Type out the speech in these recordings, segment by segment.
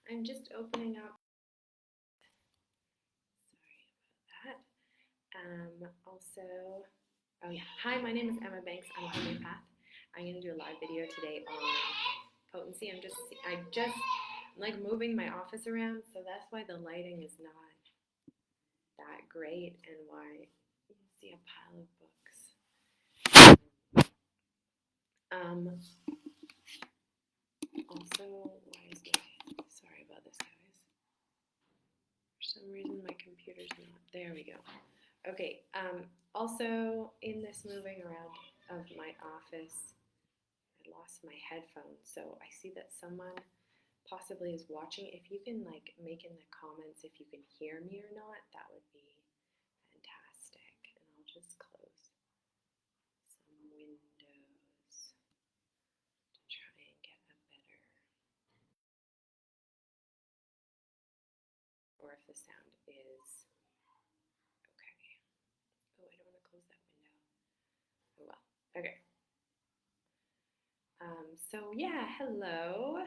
I'm just opening up. Sorry about that. Also, oh yeah. Hi, my name is Emma Banks. I'm a homeopath. I'm going to do a live video today on potency. I'm like moving my office around, so that's why the lighting is not that great and why you see a pile of books. Also, why is sorry about this, guys. For some reason, my computer's not, there we go. Okay, also in this moving around of my office, I lost my headphones, so I see that someone possibly is watching. If you can like make in the comments if you can hear me or not, that would be fantastic. And I'll just close some windows to try and get a better, or if the sound is okay. Oh, I don't want to close that window. Oh well, okay. So yeah, hello.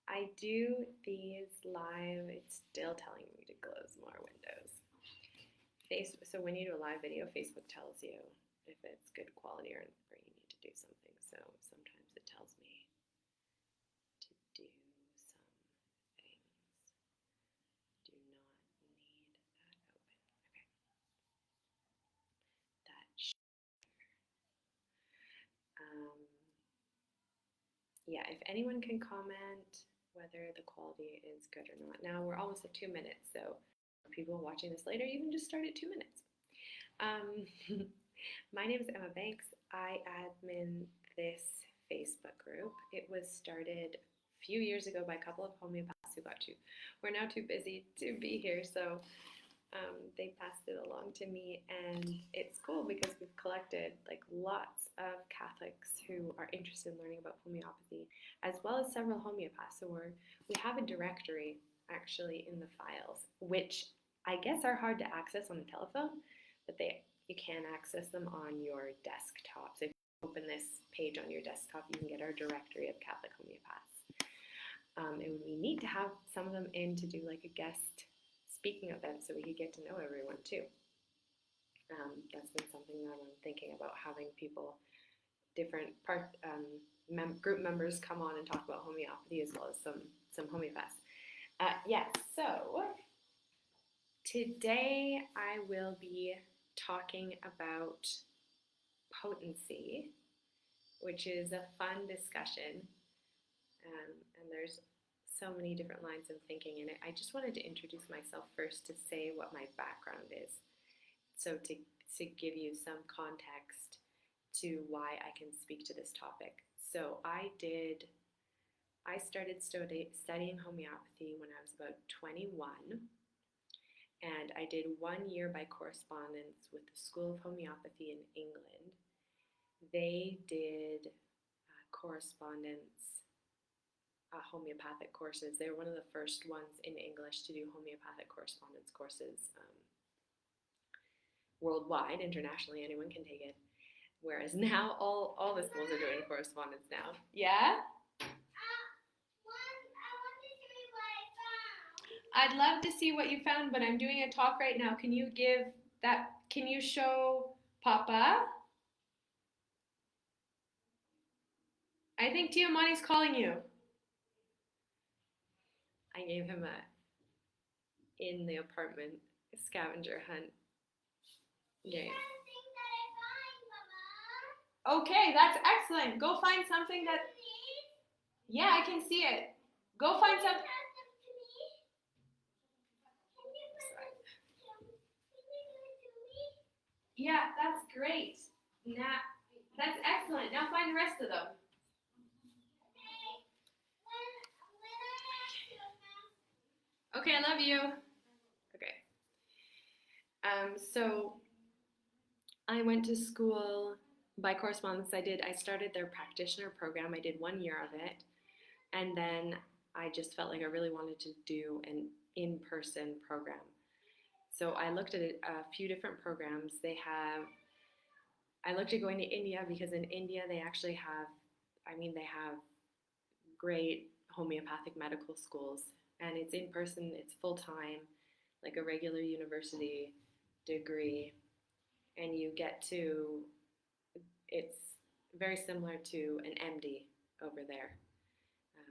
I do these live, it's still telling me to close more windows. So when you do a live video, Facebook tells you if it's good quality or you need to do something. So sometimes it tells me to do some things. Do not need that open. Okay. Yeah, if anyone can comment whether the quality is good or not. Now we're almost at 2 minutes, so for people watching this later, you can just start at 2 minutes. My name is Emma Banks. I admin this Facebook group. It was started a few years ago by a couple of homeopaths who were now too busy to be here, so they passed it along to me, and it's cool because we've collected like lots of Catholics who are interested in learning about homeopathy, as well as several homeopaths. So we have a directory actually in the files, which I guess are hard to access on the telephone, but you can access them on your desktop. So if you open this page on your desktop, you can get our directory of Catholic homeopaths. And we need to have some of them in to do like a guest speaking event so we could get to know everyone too. That's been something that I'm thinking about, having people, different group members come on and talk about homeopathy as well as some homeopaths. Yes, so today I will be talking about potency, which is a fun discussion, and there's so many different lines of thinking in it. I just wanted to introduce myself first to say what my background is, so to give you some context to why I can speak to this topic. So I started studying homeopathy when I was about 21, and I did 1 year by correspondence with the School of Homeopathy in England. They did correspondence homeopathic courses. They were one of the first ones in English to do homeopathic correspondence courses worldwide, internationally, anyone can take it. Whereas now all the schools are doing correspondence now. Yeah? I'd love to see what you found, but I'm doing a talk right now. Can you show Papa? I think Tiamani's calling you. I gave him in the apartment scavenger hunt game. Okay, that's excellent. Go find something that... Yeah, I can see it. Go find something... Yeah, that's great. That's excellent. Now find the rest of them. Okay, I love you. Okay. So I went to school by correspondence. I started their practitioner program. I did 1 year of it. And then I just felt like I really wanted to do an in-person program. So I looked at a few different programs. I looked at going to India because in India they actually have, they have great homeopathic medical schools, and it's in person, it's full time, like a regular university degree, and you get to, it's very similar to an MD over there,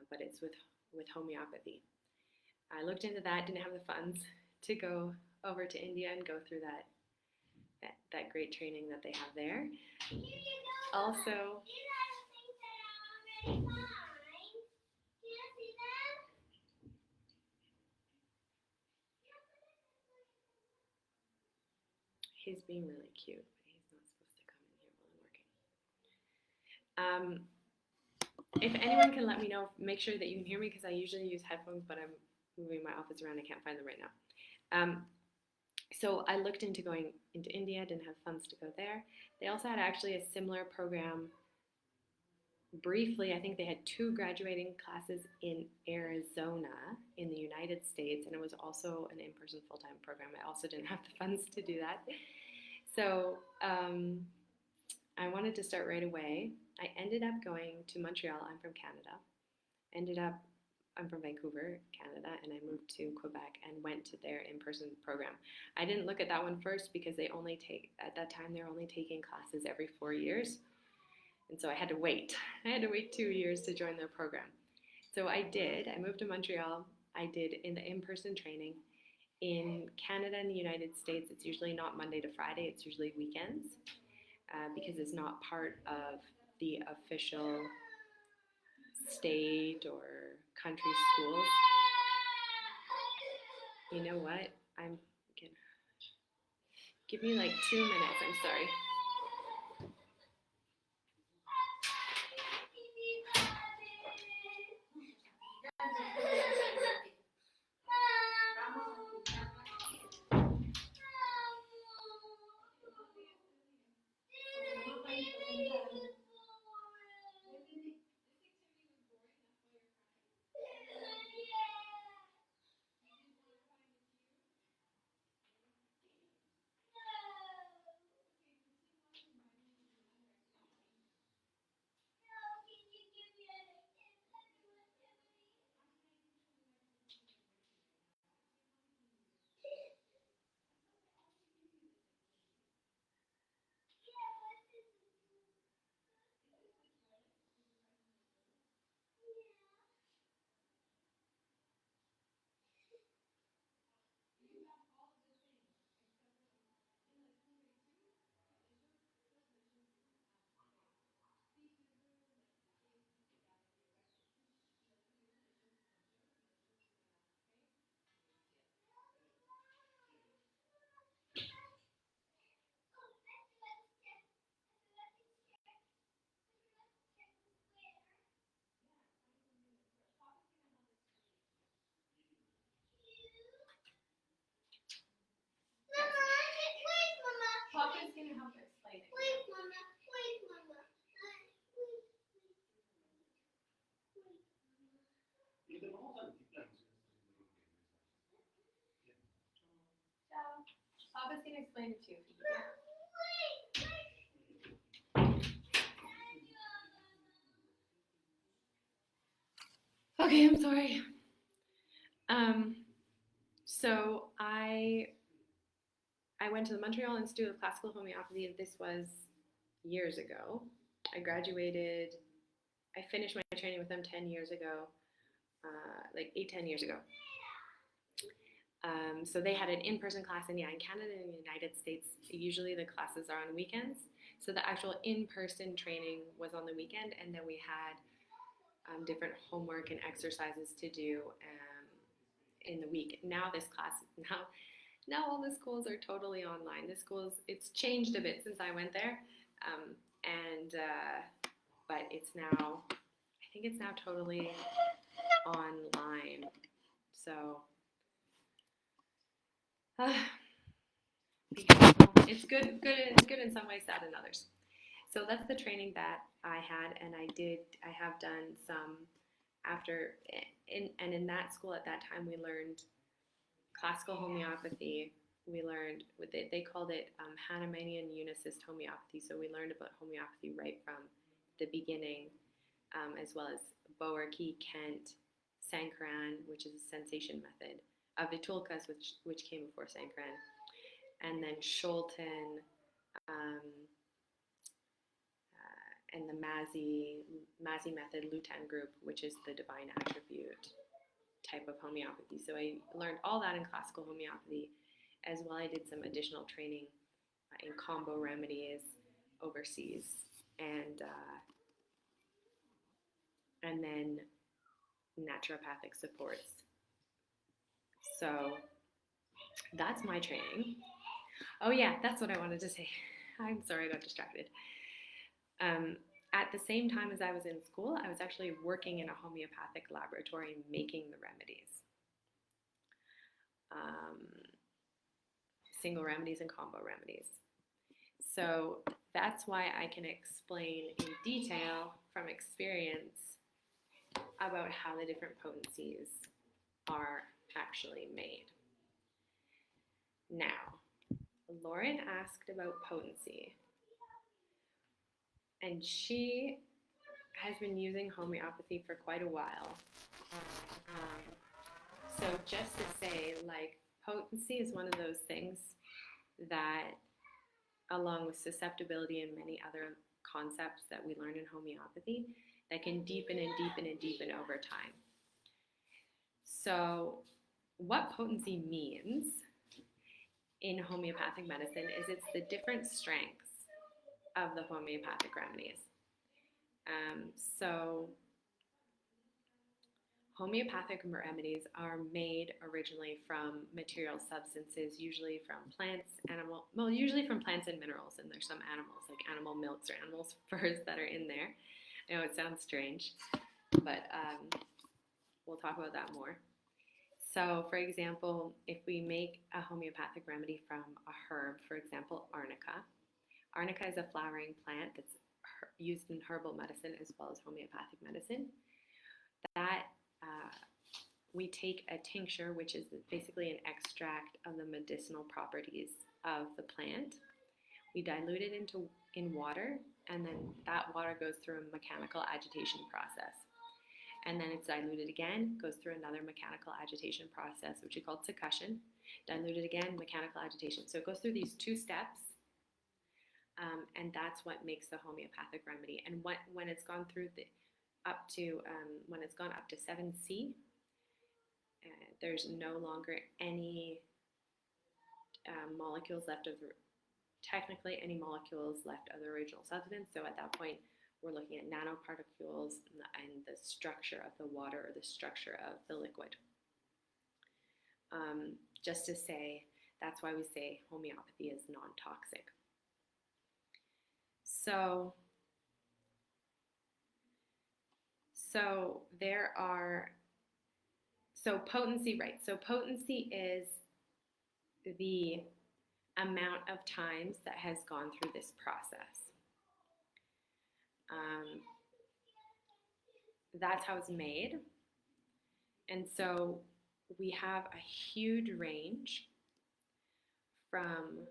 but it's with homeopathy. I looked into that, didn't have the funds to go over to India and go through that great training that they have there. Also, he's being really cute, but he's not supposed to come in here while I'm working. If anyone can let me know, make sure that you can hear me, because I usually use headphones, but I'm moving my office around. I can't find them right now. So I looked into going into India, didn't have funds to go there. They also had actually a similar program briefly. I think they had 2 graduating classes in Arizona in the United States, and it was also an in-person full-time program. I also didn't have the funds to do that. So I wanted to start right away. I ended up going to Montreal. I'm from Canada. I'm from Vancouver, Canada, and I moved to Quebec and went to their in-person program. I didn't look at that one first because they only take, at that time, they're only taking classes every 4 years. And so I had to wait. I had to wait 2 years to join their program. So I did. I moved to Montreal. I did in the in-person training. In Canada and the United States, it's usually not Monday to Friday. It's usually weekends because it's not part of the official state or country schools. You know what? I'm gonna give me like 2 minutes. I'm sorry. Papa's going to help explain it. Wait, Mama. Wait, Mama. Papa's going to explain it to you. Okay, I'm sorry. So I went to the Montreal Institute of Classical Homeopathy, and this was years ago. I finished my training with them 10 years ago, like 10 years ago. So they had an in-person class in Canada and the United States. Usually the classes are on weekends. So the actual in-person training was on the weekend, and then we had different homework and exercises to do in the week. Now all the schools are totally online. It's changed a bit since I went there, but I think it's now totally online. So it's good in some ways, sad in others. So that's the training that I had, and I have done some after, and in that school at that time we learned classical homeopathy. We learned, they called it Hahnemannian unicist homeopathy, so we learned about homeopathy right from the beginning, as well as Boerke, Kent, Sankaran, which is a sensation method, Vitulkas, which came before Sankaran, and then Scholten, um, and the Mazzi method, Lutan group, which is the divine attribute type of homeopathy. So I learned all that in classical homeopathy. As well, I did some additional training in combo remedies overseas, and then naturopathic supports. So that's my training. Oh yeah, that's what I wanted to say. I'm sorry I got distracted. At the same time as I was in school, I was actually working in a homeopathic laboratory making the remedies. Single remedies and combo remedies. So that's why I can explain in detail from experience about how the different potencies are actually made. Now, Lauren asked about potency, and she has been using homeopathy for quite a while. So just to say, like, potency is one of those things that, along with susceptibility and many other concepts that we learn in homeopathy, that can deepen and deepen and deepen over time. So what potency means in homeopathic medicine is it's the different strengths of the homeopathic remedies. So homeopathic remedies are made originally from material substances, usually from plants, usually from plants and minerals, and there's some animals, like animal milks or animal furs that are in there. I know it sounds strange, but we'll talk about that more. So, for example, if we make a homeopathic remedy from a herb, for example, arnica. Arnica is a flowering plant that's used in herbal medicine as well as homeopathic medicine. That we take a tincture, which is basically an extract of the medicinal properties of the plant. We dilute it in water, and then that water goes through a mechanical agitation process. And then it's diluted again, goes through another mechanical agitation process, which is called succussion. Diluted again, mechanical agitation. So it goes through these two steps, and that's what makes the homeopathic remedy. And when it's gone through when it's gone up to 7C, there's no longer any molecules left of technically any molecules left of the original substance. So at that point, we're looking at nanoparticles and the structure of the water or the structure of the liquid. Just to say, that's why we say homeopathy is non-toxic. So potency, right? So potency is the amount of times that has gone through this process. That's how it's made. And so we have a huge range from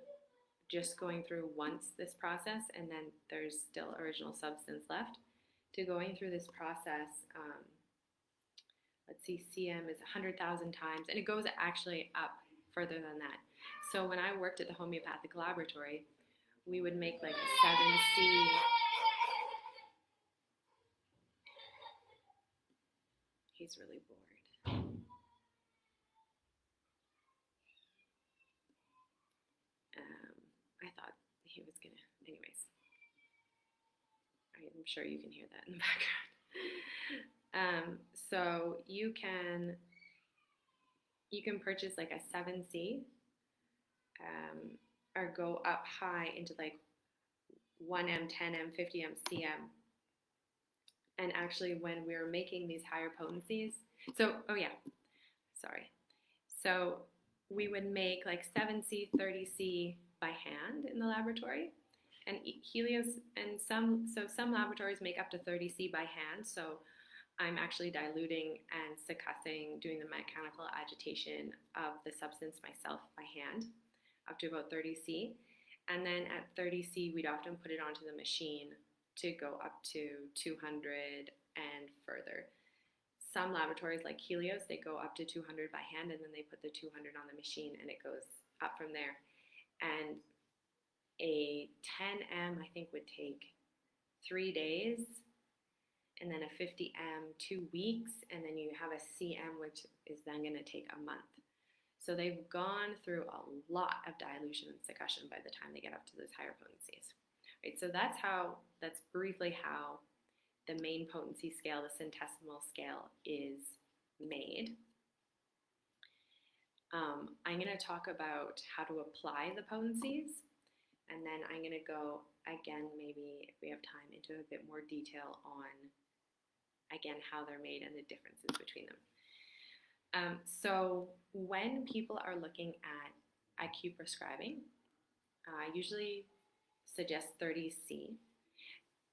just going through once this process and then there's still original substance left, to going through this process, let's see, CM is 100,000 times, and it goes actually up further than that. So when I worked at the homeopathic laboratory, we would make like a 7C. He's really bored. I thought he was gonna, anyways. I'm sure you can hear that in the background. So you can purchase like a 7C, or go up high into like 1M, 10M, 50M, CM. And actually when we were making these higher potencies, so we would make like 7C, 30C by hand in the laboratory. And some laboratories make up to 30C by hand, so I'm actually diluting and succussing, doing the mechanical agitation of the substance myself by hand, up to about 30C. And then at 30C, we'd often put it onto the machine to go up to 200 and further. some laboratories like Helios, they go up to 200 by hand, and then they put the 200 on the machine, and it goes up from there. And a 10M, I think, would take 3 days, and then a 50M 2 weeks, and then you have a CM, which is then going to take a month. So they've gone through a lot of dilution and succussion by the time they get up to those higher potencies. Right, so that's briefly how the main potency scale, the centesimal scale, is made. I'm going to talk about how to apply the potencies, and then I'm going to go, again, maybe if we have time, into a bit more detail on, again, how they're made and the differences between them. So when people are looking at acute prescribing, I usually suggest 30C.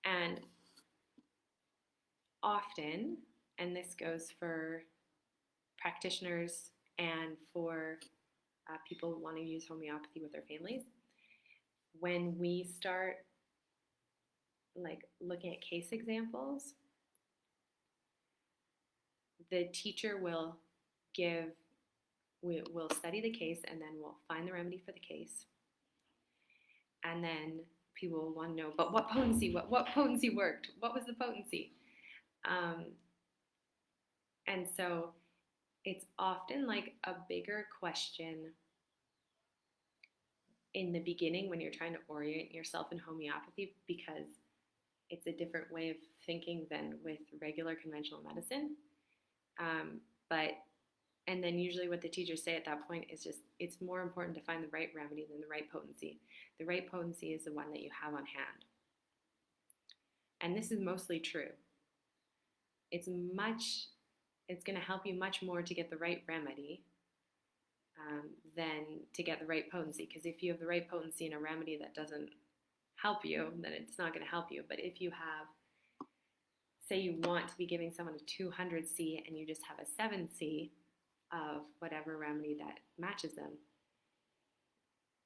And often, and this goes for practitioners and for people who want to use homeopathy with their families, when we start looking at case examples, the teacher will study the case, and then we'll find the remedy for the case. And then people will want to know, but what potency? What potency worked? What was the potency? And so it's often like a bigger question in the beginning when you're trying to orient yourself in homeopathy, because it's a different way of thinking than with regular conventional medicine. And then usually what the teachers say at that point is just, it's more important to find the right remedy than the right potency. The right potency is the one that you have on hand. And this is mostly true. It's going to help you much more to get the right remedy than to get the right potency. Because if you have the right potency in a remedy that doesn't help you, then it's not going to help you. But if you have, say you want to be giving someone a 200C and you just have a 7C of whatever remedy that matches them,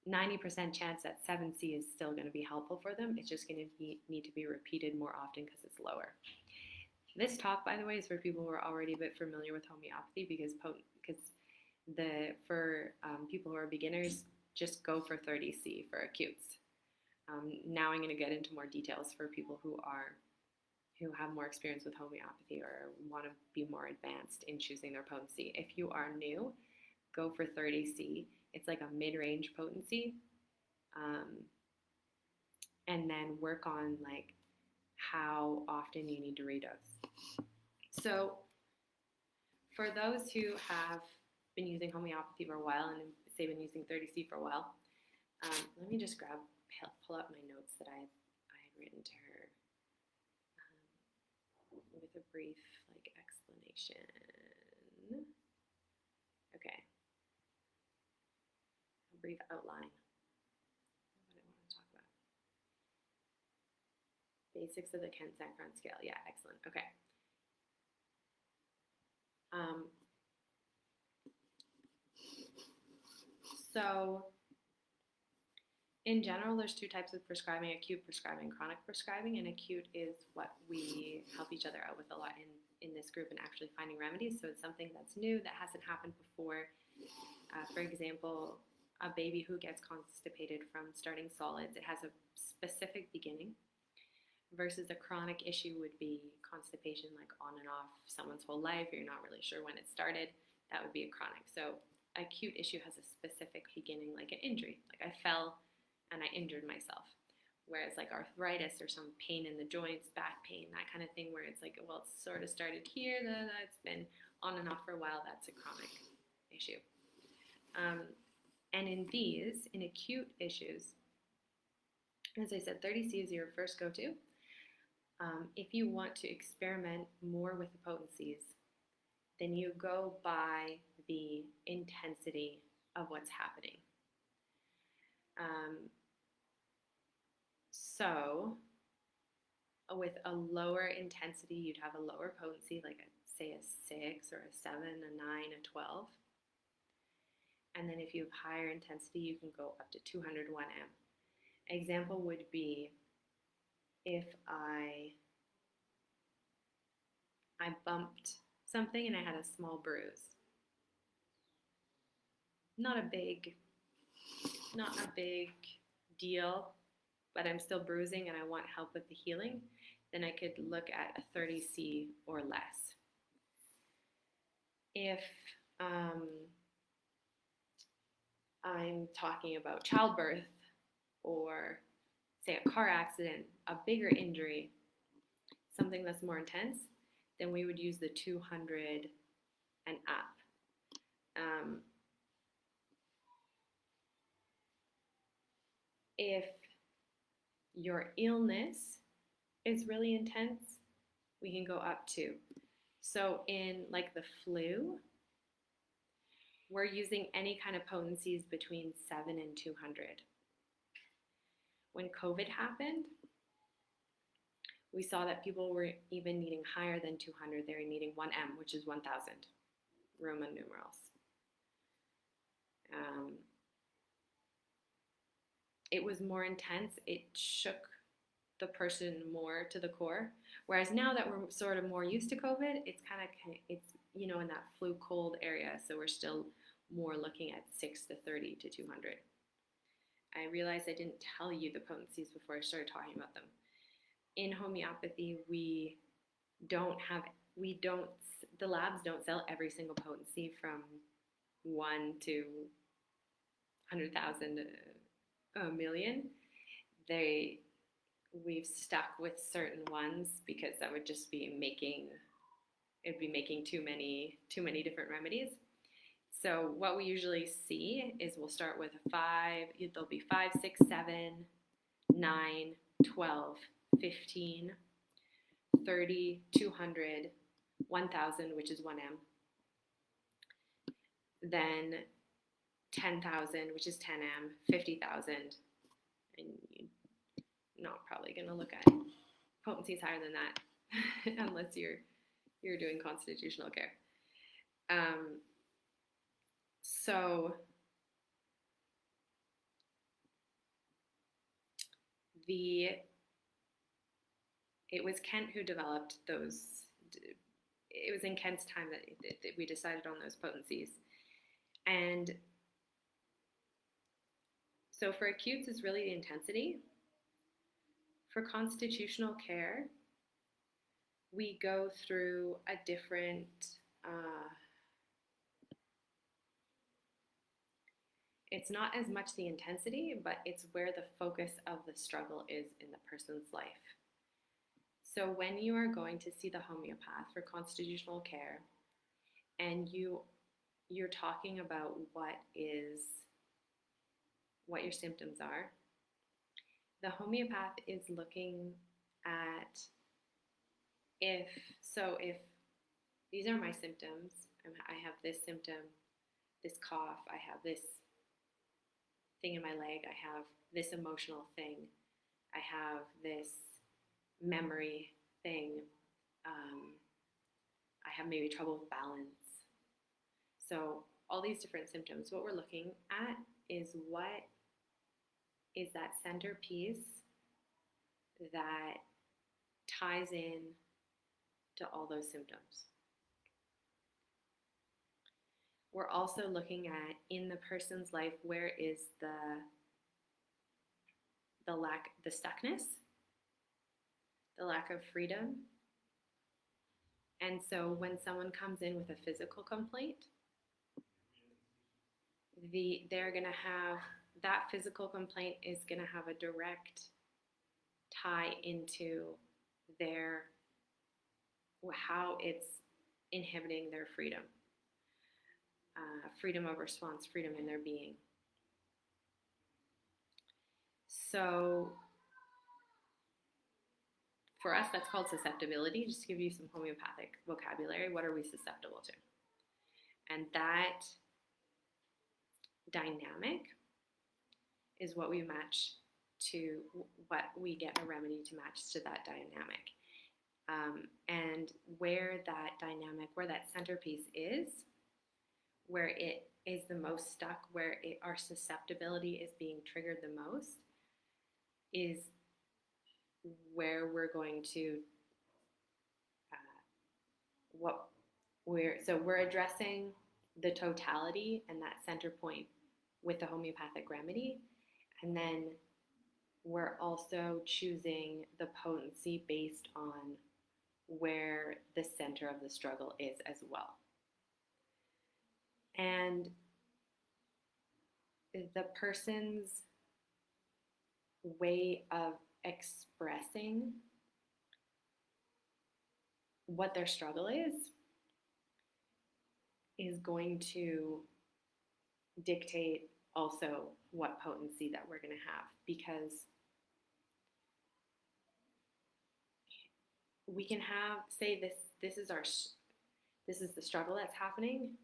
90% chance that 7C is still going to be helpful for them. It's just going to need to be repeated more often because it's lower. This talk, by the way, is for people who are already a bit familiar with homeopathy, because for people who are beginners, just go for 30C for acutes. Now I'm going to get into more details for people who have more experience with homeopathy or want to be more advanced in choosing their potency. If you are new, go for 30C. It's like a mid-range potency. And then work on how often you need to redose. So for those who have been using homeopathy for a while and say been using 30C for a while, let me just pull up my notes that I had written to her with a brief explanation. Okay, a brief outline of what I want to talk about. Basics of the Sankaran scale. Yeah, excellent. Okay. So in general, there's two types of prescribing: acute prescribing, chronic prescribing. And acute is what we help each other out with a lot in this group, and actually finding remedies. So it's something that's new, that hasn't happened before. For example, a baby who gets constipated from starting solids, it has a specific beginning, versus a chronic issue would be constipation on and off someone's whole life. You're not really sure when it started. That would be a chronic. So acute issue has a specific beginning, like an injury. I fell and I injured myself. Whereas arthritis or some pain in the joints, back pain, that kind of thing, where it's well, it sort of started here, it's been on and off for a while, that's a chronic issue. And in acute issues, as I said, 30C is your first go-to. If you want to experiment more with the potencies, then you go by the intensity of what's happening. So with a lower intensity, you'd have a lower potency, say a 6 or a 7, a 9, a 12. And then if you have higher intensity, you can go up to 201M. Example would be if I bumped something and I had a small bruise. Not a big deal, but I'm still bruising and I want help with the healing, then I could look at a 30C or less. If I'm talking about childbirth or, say, a car accident, a bigger injury, something that's more intense, then we would use the 200 and up. If your illness is really intense, we can go up to. So in like the flu, we're using any kind of potencies between 7 and 200. When COVID happened, we saw that people were even needing higher than 200. They were needing 1M, which is 1,000 Roman numerals. It was more intense. It shook the person more to the core. Whereas now that we're sort of more used to COVID, it's in that flu cold area. So we're still more looking at 6 to 30 to 200. I realized I didn't tell you the potencies before I started talking about them. In homeopathy, the labs don't sell every single potency from 1 to 100,000, a million. We've stuck with certain ones because that would just be making too many different remedies. So what we usually see is we'll start with 5, there'll be 5, 6, 7, 9, 12, 15, 30, 200, 1,000, which is 1M. Then 10,000, which is 10M, 50,000, and you're not probably going to look at potencies higher than that unless you're doing constitutional care. So it was Kent who developed those. It was in Kent's time that we decided on those potencies. And so for acutes, it's really the intensity. For constitutional care, we go through a different, it's not as much the intensity, but it's where the focus of the struggle is in the person's life. So when you are going to see the homeopath for constitutional care, and you're talking about what your symptoms are, the homeopath is looking at if these are my symptoms, I have this symptom, this cough, I have this thing in my leg, I have this emotional thing, I have this memory thing, I have maybe trouble with balance. So all these different symptoms, what we're looking at is what is that centerpiece that ties in to all those symptoms. We're also looking at, in the person's life, where is the stuckness, the lack of freedom. And so when someone comes in with a physical complaint, they're going to have, that physical complaint is going to have a direct tie into how it's inhibiting their freedom. Freedom of response, freedom in their being. So for us, that's called susceptibility. Just to give you some homeopathic vocabulary, what are we susceptible to? And that dynamic is what we match to, what we get a remedy to match to that dynamic. And where that dynamic, where that centerpiece is, where it is the most stuck, where our susceptibility is being triggered the most, is where we're going to, we're addressing the totality and that center point with the homeopathic remedy, and then we're also choosing the potency based on where the center of the struggle is as well. And the person's way of expressing what their struggle is going to dictate also what potency that we're going to have, because we can have, say, this is the struggle that's happening,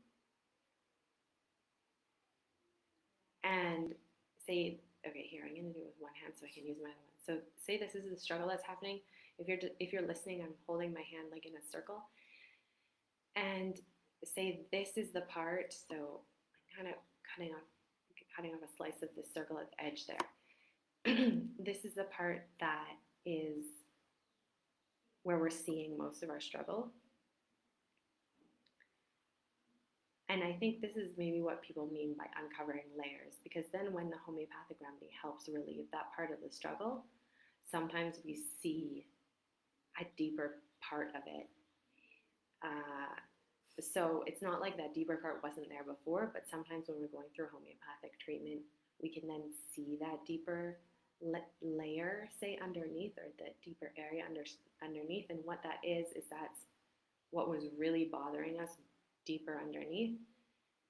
and say, okay, here, I'm going to do it with one hand so I can use my other one. So say this is the struggle that's happening. If you're listening, I'm holding my hand like in a circle, and say this is the part. So I'm kind of cutting off a slice of the circle at the edge there. This is the part that is where we're seeing most of our struggle. And I think this is maybe what people mean by uncovering layers, because then when the homeopathic remedy helps relieve that part of the struggle, sometimes we see a deeper part of it. So it's not like that deeper part wasn't there before, but sometimes when we're going through homeopathic treatment, we can then see that deeper layer, say, underneath, or the deeper area underneath. And what that is that's what was really bothering us deeper underneath,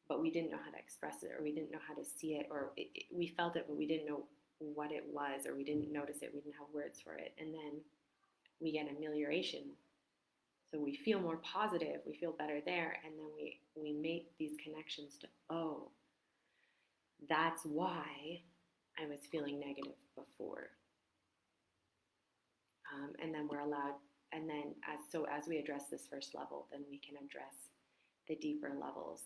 but we didn't know how to express it, or we didn't know how to see it, or we felt it, but we didn't know what it was, or we didn't notice it, we didn't have words for it. And then we get amelioration. So we feel more positive, we feel better there, and then we make these connections to, oh, that's why I was feeling negative before. And then we're allowed, and then as we address this first level, then we can address the deeper levels.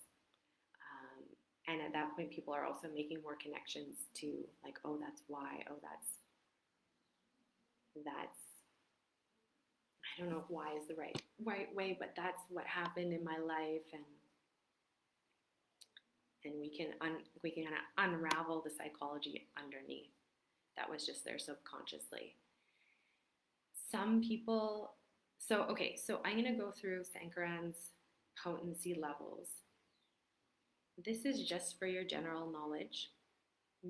And at that point, people are also making more connections to, like, oh, that's why, oh, that's I don't know if why is the right way, but that's what happened in my life, and we can kind of unravel the psychology underneath that was just there subconsciously. Some people, so I'm going to go through Sankaran's potency levels. This is just for your general knowledge,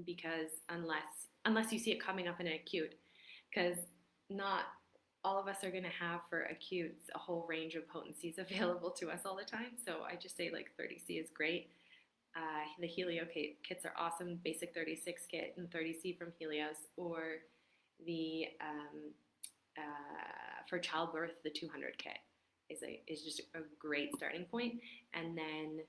because unless you see it coming up in an acute, because not all of us are going to have for acutes a whole range of potencies available to us all the time. So I just say, like, 30C is great. The Helio kits are awesome. Basic 36 kit and 30C from Helios, or the for childbirth, the 200 kit is just a great starting point. And then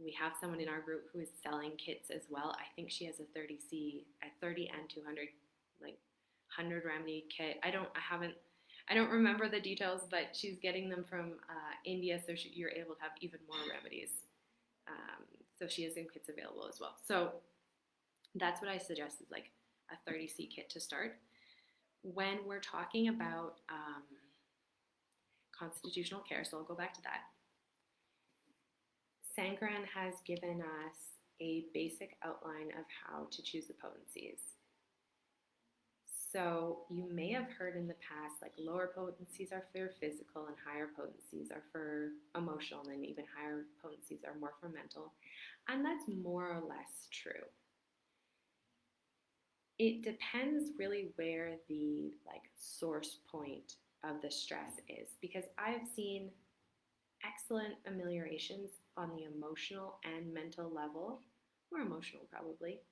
we have someone in our group who is selling kits as well. I think she has a 30C, a 30 and 200, like 100 remedy kit. I don't remember the details, but she's getting them from India, so you're able to have even more remedies. So she has some kits available as well. So that's what I suggest, is like a 30C kit to start. When we're talking about constitutional care, so I'll go back to that, Sankaran has given us a basic outline of how to choose the potencies. So you may have heard in the past, like, lower potencies are for physical and higher potencies are for emotional, and then even higher potencies are more for mental. And that's more or less true. It depends really where the, like, source point of the stress is, because I've seen excellent ameliorations on the emotional and mental level, more emotional probably,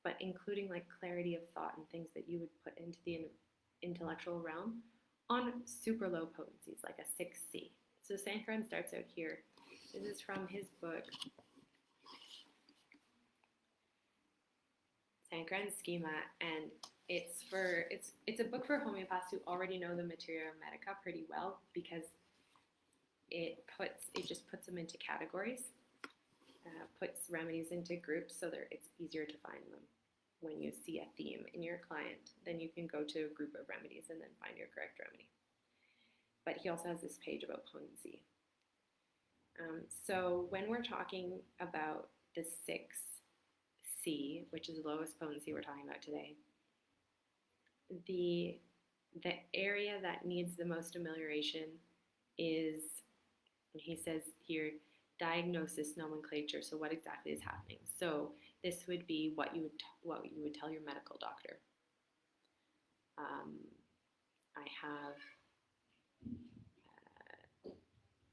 but including, like, clarity of thought and things that you would put into the intellectual realm on super low potencies, like a 6C. So Sankaran starts out here. This is from his book, Sankaran's Schema, and it's a book for homeopaths who already know the Materia Medica pretty well, because it just puts them into categories, puts remedies into groups, so it's easier to find them. When you see a theme in your client, then you can go to a group of remedies and then find your correct remedy. but he also has this page about potency. So when we're talking about the 6C, which is the lowest potency we're talking about today, the area that needs the most amelioration is, he says here, diagnosis nomenclature. So what exactly is happening? So this would be what you would tell your medical doctor. I have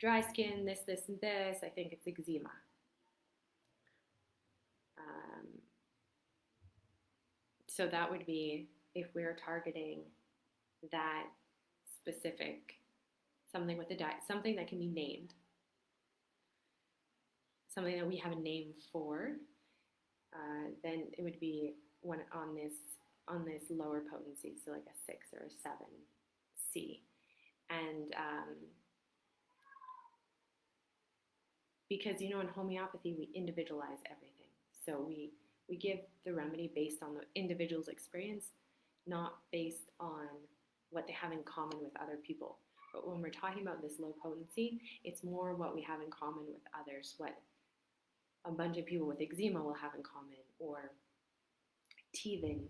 dry skin, this, and this. I think it's eczema. So that would be if we're targeting that specific, something with something that can be named, something that we have a name for, then it would be one on this lower potency, so like a 6 or a 7C. And because, in homeopathy, we individualize everything. So we give the remedy based on the individual's experience, not based on what they have in common with other people. But when we're talking about this low potency, it's more what we have in common with others, what a bunch of people with eczema will have in common, or teething.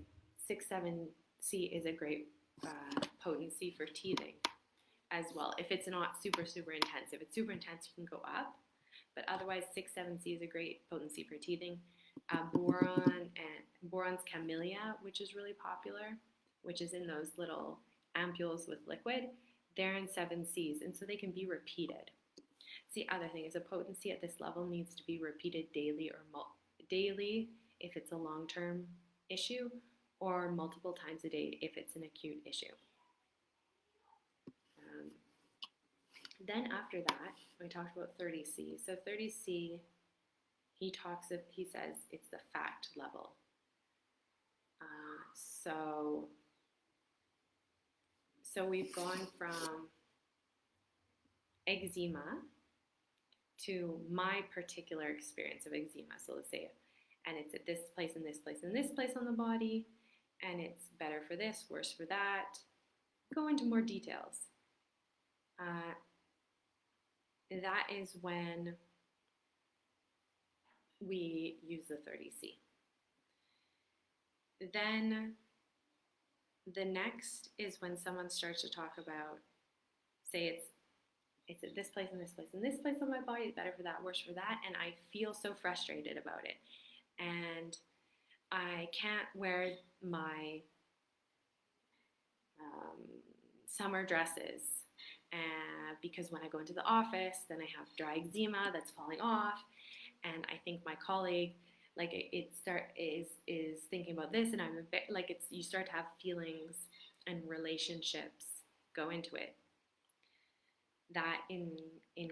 6-7C is a great potency for teething as well. If it's not super, super intense. If it's super intense, you can go up. But otherwise, 6-7C is a great potency for teething. Boron's camellia, which is really popular, which is in those little ampules with liquid, they're in 7Cs, and so they can be repeated. The other thing is a potency at this level needs to be repeated daily daily if it's a long-term issue, or multiple times a day if it's an acute issue. Then after that, we talked about 30C. So 30C, he says it's the fact level. So we've gone from eczema to my particular experience of eczema. So let's say and it's at this place and this place and this place on the body, and it's better for this, worse for that. Go into more details. That is when we use the 30C. Then the next is when someone starts to talk about, say it's at this place and this place and this place on my body, it's better for that, worse for that, and I feel so frustrated about it. And I can't wear my summer dresses because when I go into the office, then I have dry eczema that's falling off, and I think my colleague, is thinking about this, and I'm a bit you start to have feelings and relationships go into it. That in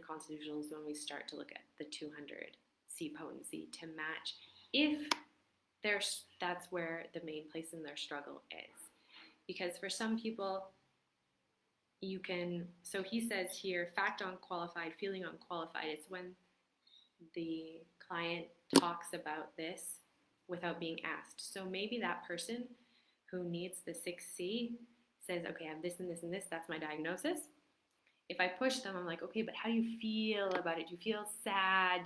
constitutional is when we start to look at the 200C potency to match if that's where the main place in their struggle is. Because for some people, so he says here, fact unqualified, feeling unqualified. It's when the client talks about this without being asked. So maybe that person who needs the 6C says, okay, I have this and this and this, that's my diagnosis. If I push them, I'm like, okay, but how do you feel about it? Do you feel sad?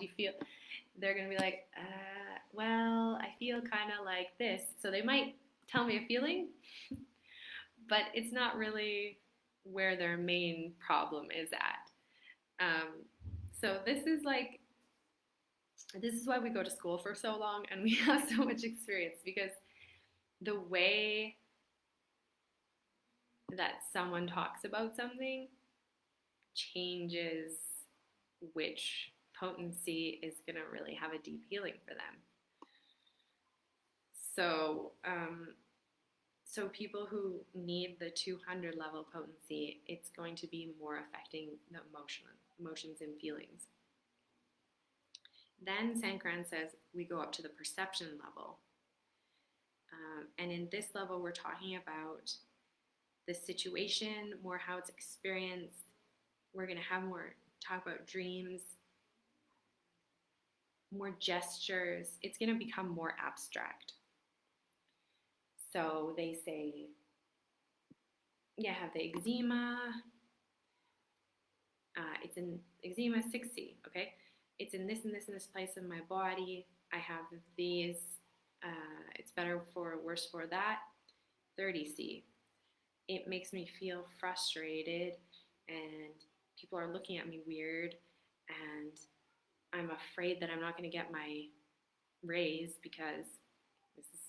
They're going to be like, well, I feel kind of like this. So they might tell me a feeling, but it's not really where their main problem is at. So this is why we go to school for so long and we have so much experience, because the way that someone talks about something changes which potency is going to really have a deep healing for them. So people who need the 200 level potency, it's going to be more affecting the emotions and feelings. Then Sankaran says we go up to the perception level. And in this level, we're talking about the situation, more how it's experienced. We're going to have more talk about dreams, more gestures. It's going to become more abstract. So they say, yeah, I have the eczema. it's in eczema 6C, okay? It's in this and this and this place in my body. I have these, it's better for, worse for that, 30C. It makes me feel frustrated and people are looking at me weird and I'm afraid that I'm not going to get my raise because this is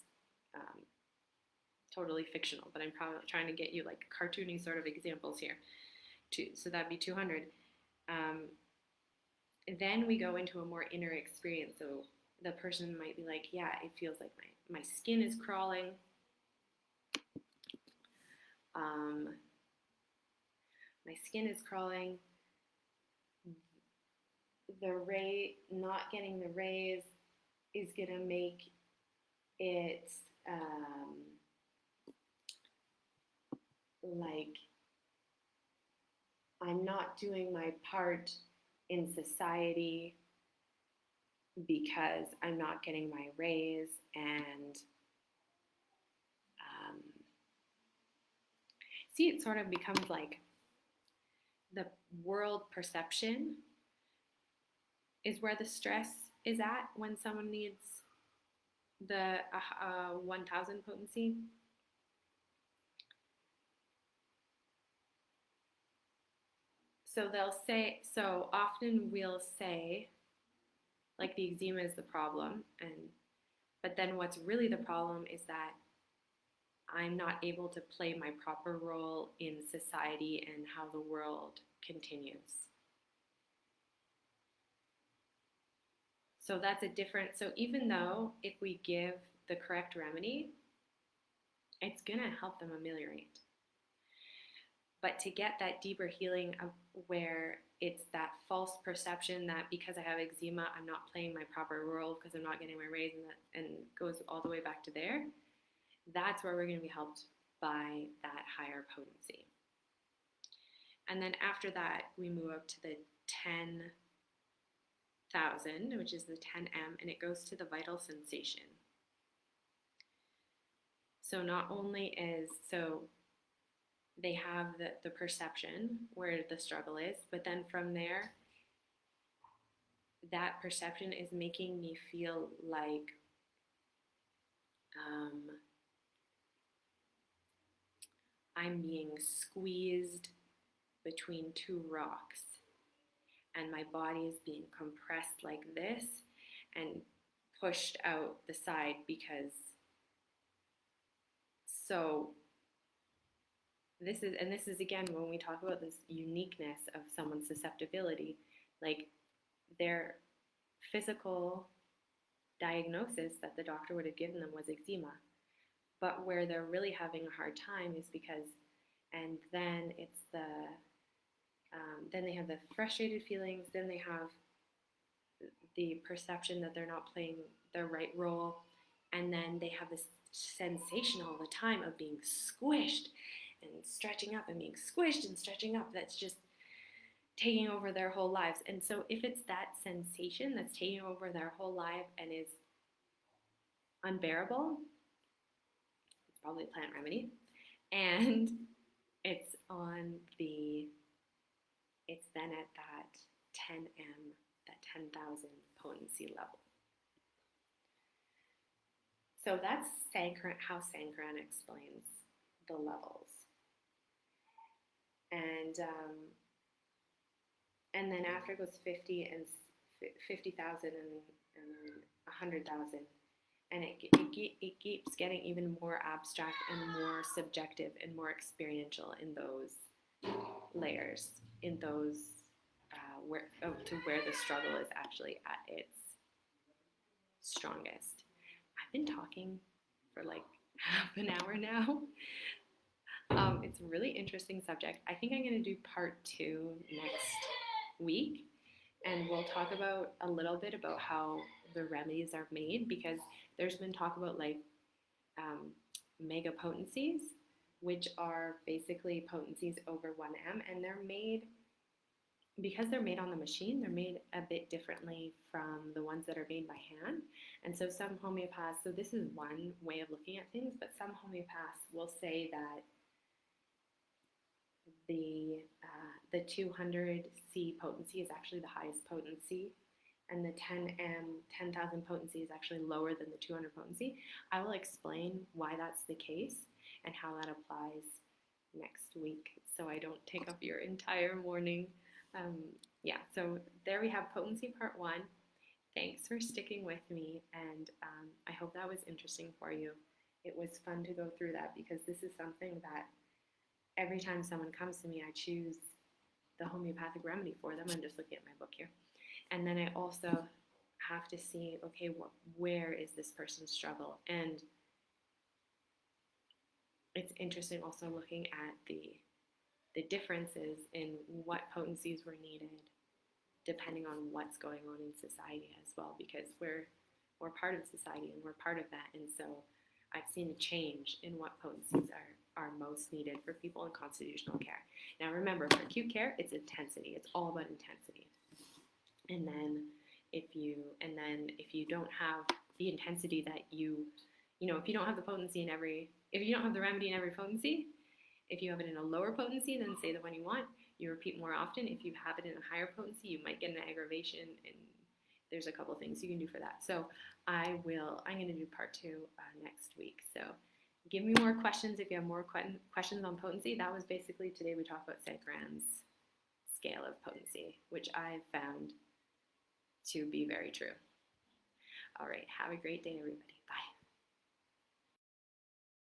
totally fictional, but I'm probably trying to get you like cartoony sort of examples here. So that'd be 200. Then we go into a more inner experience. So the person might be like, yeah, it feels like my skin is crawling. My skin is crawling. Not getting the raise is gonna make it like I'm not doing my part in society because I'm not getting my raise, and see, it sort of becomes like the world perception is where the stress is at when someone needs the 1000 potency. So so often we'll say, like, the eczema is the problem, but then what's really the problem is that I'm not able to play my proper role in society and how the world continues. So that's a different, so even though if we give the correct remedy, it's gonna help them ameliorate. But to get that deeper healing of where it's that false perception that because I have eczema, I'm not playing my proper role because I'm not getting my raise, and goes all the way back to there, that's where we're going to be helped by that higher potency. And then after that, we move up to the 10,000, which is the 10M, and it goes to the vital sensation. So not only so they have the perception where the struggle is, but then from there, that perception is making me feel like I'm being squeezed between two rocks and my body is being compressed like this and pushed out the side because this is again when we talk about this uniqueness of someone's susceptibility, like their physical diagnosis that the doctor would have given them was eczema, but where they're really having a hard time is because, and then it's then they have the frustrated feelings, then they have the perception that they're not playing their right role, and then they have this sensation all the time of being squished and stretching up and being squished and stretching up that's just taking over their whole lives. And so if it's that sensation that's taking over their whole life and is unbearable, it's probably a plant remedy, and it's then at that 10M, that 10,000 potency level. So that's Sankaran, how Sankaran explains the levels. And then after it goes 50 and 50,000 and 100,000, and it keeps getting even more abstract and more subjective and more experiential in those layers, in those to where the struggle is actually at its strongest. I've been talking for like half an hour now. It's a really interesting subject. I think I'm going to do part 2 next week, and we'll talk about a little bit about how the remedies are made, because there's been talk about like mega potencies, which are basically potencies over 1M, and they're made, because they're made on the machine, they're made a bit differently from the ones that are made by hand. And so some homeopaths, so this is one way of looking at things, but some homeopaths will say that the the 200C potency is actually the highest potency, and the 10,000 potency is actually lower than the 200 potency. I will explain why that's the case and how that applies next week, so I don't take up your entire morning. Yeah, so there we have potency part 1. Thanks for sticking with me, and I hope that was interesting for you. It was fun to go through that because this is something that every time someone comes to me, I choose the homeopathic remedy for them. I'm just looking at my book here. And then I also have to see, okay, where is this person's struggle? And it's interesting also looking at the differences in what potencies were needed depending on what's going on in society as well, because we're part of society and we're part of that. And so I've seen a change in what potencies are most needed for people in constitutional care. Now remember, for acute care, it's intensity. It's all about intensity. And then if you don't have the intensity that if you don't have the potency if you don't have the remedy in every potency, if you have it in a lower potency than, say, the one you want, you repeat more often. If you have it in a higher potency, you might get an aggravation, and there's a couple things you can do for that. So I'm going to do part 2 next week. So give me more questions if you have more questions on potency. That was basically, today we talked about Sankaran's scale of potency, which I've found to be very true. All right, have a great day, everybody. Bye.